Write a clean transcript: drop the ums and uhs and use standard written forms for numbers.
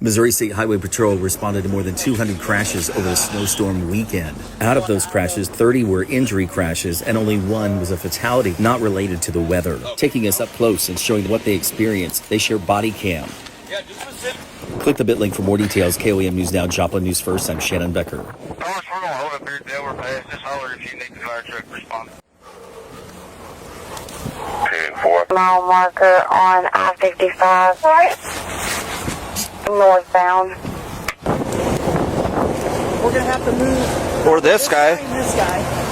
Missouri State Highway Patrol responded to more than 200 crashes over the snowstorm weekend. Out of those crashes, 30 were injury crashes, and only one was a fatality not related to the weather. Taking us up close and showing what they experienced, they share BODYCAM. Click the bit link for more details. KOAM News Now, Joplin News First. I'm Shannon Becker. We're going to hold up here until we're past. Just holler if you need the fire truck to respond. 10-4. Mile marker on I-55. Northbound. We're going to have to move. Or this guy. This guy.